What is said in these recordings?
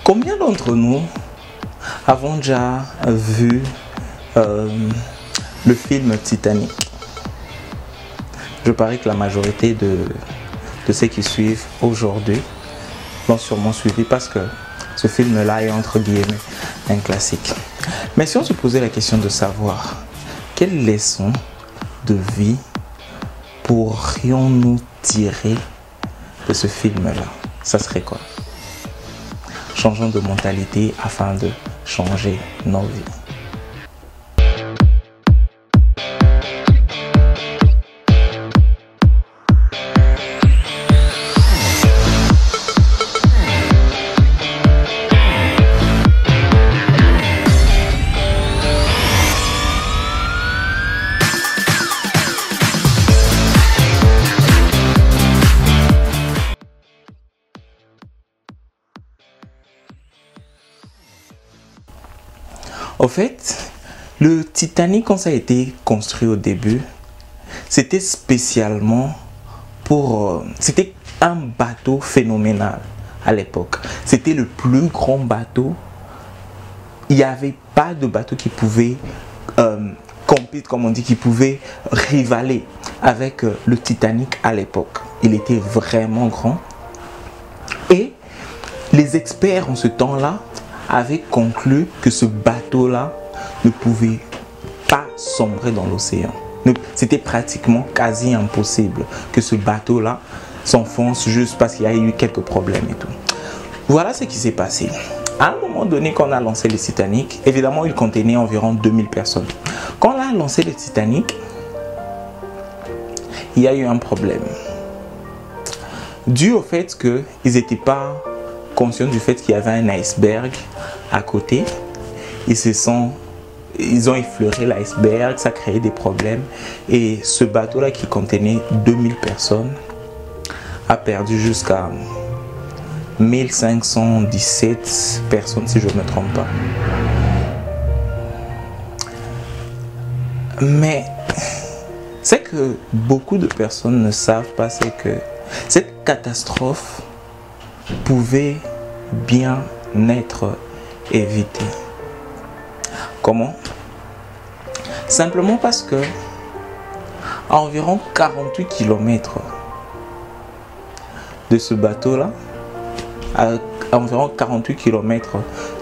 Combien d'entre nous avons déjà vu le film Titanic? Je parie que la majorité de ceux qui suivent aujourd'hui l'ont sûrement suivi parce que ce film-là est entre guillemets un classique. Mais si on se posait la question de savoir quelles leçons de vie pourrions-nous tirer de ce film-là, ça serait quoi? Changeons de mentalité afin de changer nos vies. Au fait, le Titanic, quand ça a été construit au début, c'était spécialement pour... c'était un bateau phénoménal à l'époque. C'était le plus grand bateau. Il n'y avait pas de bateau qui pouvait compete, comme on dit, qui pouvait rivaler avec le Titanic à l'époque. Il était vraiment grand. Et les experts en ce temps-là avait conclu que ce bateau-là ne pouvait pas sombrer dans l'océan. C'était pratiquement quasi impossible que ce bateau-là s'enfonce juste parce qu'il y a eu quelques problèmes et tout. Voilà ce qui s'est passé. À un moment donné, quand on a lancé le Titanic, évidemment, il contenait environ 2000 personnes. Quand on a lancé le Titanic, il y a eu un problème. Dû au fait qu'ils n'étaient pas conscients du fait qu'il y avait un iceberg à côté, ils ont effleuré l'iceberg, ça a créé des problèmes et ce bateau là qui contenait 2000 personnes a perdu jusqu'à 1517 personnes si je ne me trompe pas. Mais ce que beaucoup de personnes ne savent pas, c'est que cette catastrophe pouvait bien être évitée. Comment? Simplement parce que à environ 48 km de ce bateau-là, à environ 48 km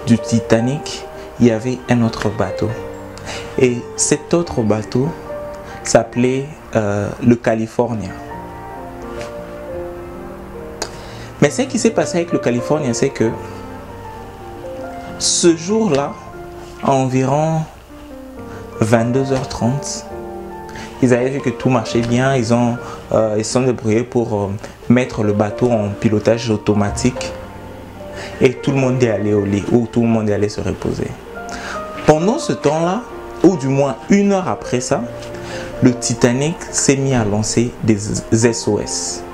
du Titanic, il y avait un autre bateau. Et cet autre bateau s'appelait le California. Mais ce qui s'est passé avec le California, c'est que ce jour-là, à environ 22h30, ils avaient vu que tout marchait bien. Ils se sont débrouillés pour mettre le bateau en pilotage automatique. Et tout le monde est allé au lit, ou tout le monde est allé se reposer. Pendant ce temps-là, ou du moins une heure après ça, le Titanic s'est mis à lancer des SOS.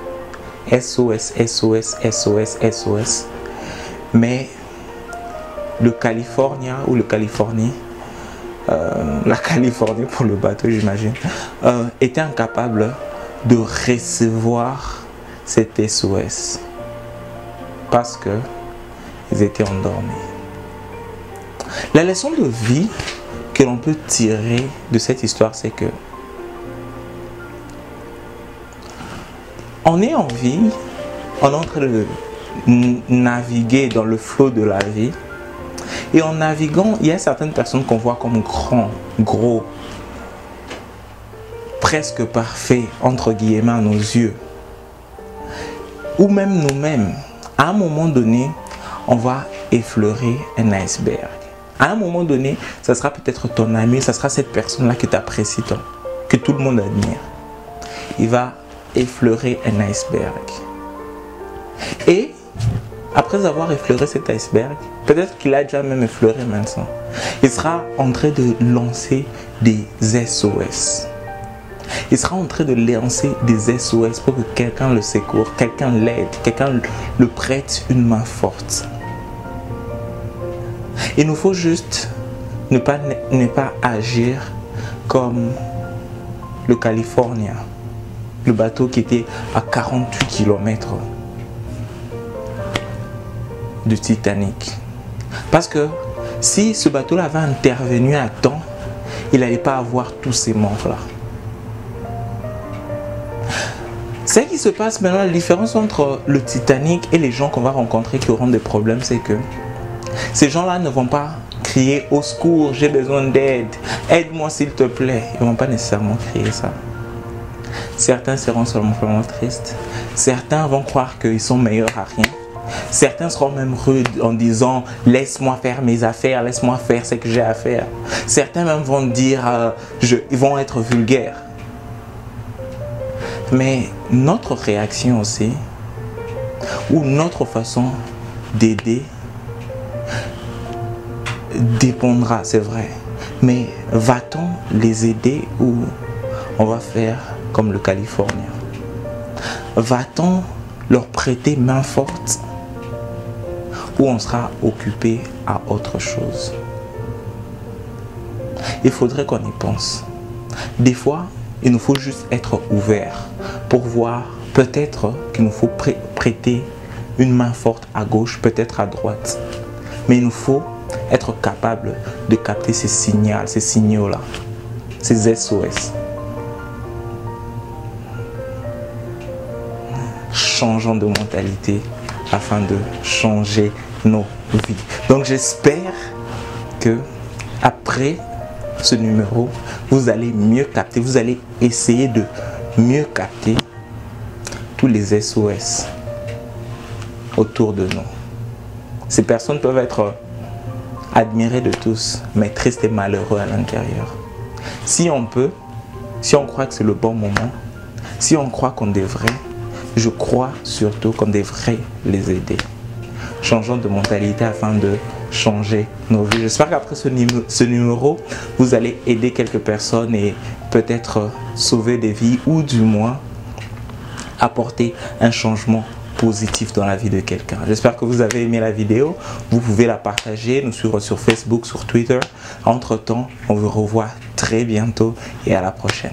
SOS, SOS, SOS, SOS. Mais le California ou le Californie, la Californie pour le bateau j'imagine, était incapable de recevoir cet SOS parce que ils étaient endormis. La leçon de vie que l'on peut tirer de cette histoire, c'est que on est en vie, on est en train de naviguer dans le flot de la vie. Et en naviguant, il y a certaines personnes qu'on voit comme grands, gros, presque parfaits, entre guillemets, à nos yeux. Ou même nous-mêmes. À un moment donné, on va effleurer un iceberg. À un moment donné, ça sera peut-être ton ami, ça sera cette personne-là que tu apprécies tant, que tout le monde admire. Il va effleurer un iceberg. Et après avoir effleuré cet iceberg, peut-être qu'il a déjà même effleuré maintenant, il sera en train de lancer des SOS. Il sera en train de lancer des SOS pour que quelqu'un le secoue, quelqu'un l'aide, quelqu'un le prête une main forte. Il nous faut juste ne pas agir comme le California, le bateau qui était à 48 km du Titanic. Parce que si ce bateau-là avait intervenu à temps, il n'allait pas avoir tous ces morts-là. Ce qui se passe maintenant, la différence entre le Titanic et les gens qu'on va rencontrer qui auront des problèmes, c'est que ces gens-là ne vont pas crier au secours, j'ai besoin d'aide, aide-moi s'il te plaît. Ils ne vont pas nécessairement crier ça. Certains seront seulement tristes. Certains vont croire qu'ils sont meilleurs à rien. Certains seront même rudes en disant laisse-moi faire mes affaires, laisse-moi faire ce que j'ai à faire. Certains même vont dire, ils vont être vulgaires. Mais notre réaction aussi, ou notre façon d'aider, dépendra, c'est vrai. Mais va-t-on les aider ou on va faire comme le Californien? Va-t-on leur prêter main forte ou on sera occupé à autre chose? Il faudrait qu'on y pense. Des fois, il nous faut juste être ouvert pour voir peut-être qu'il nous faut prêter une main forte à gauche, peut-être à droite. Mais il nous faut être capable de capter ces signaux-là, ces SOS. Changeons de mentalité afin de changer nos vies. Donc j'espère que après ce numéro, vous allez mieux capter, vous allez essayer de mieux capter tous les SOS autour de nous. Ces personnes peuvent être admirées de tous, mais tristes et malheureux à l'intérieur. Si on peut, si on croit que c'est le bon moment, si on croit qu'on devrait, je crois surtout qu'on devrait les aider. Changeons de mentalité afin de changer nos vies. J'espère qu'après ce numéro, vous allez aider quelques personnes et peut-être sauver des vies ou du moins apporter un changement positif dans la vie de quelqu'un. J'espère que vous avez aimé la vidéo. Vous pouvez la partager, nous suivre sur Facebook, sur Twitter. Entre-temps, on vous revoit très bientôt et à la prochaine.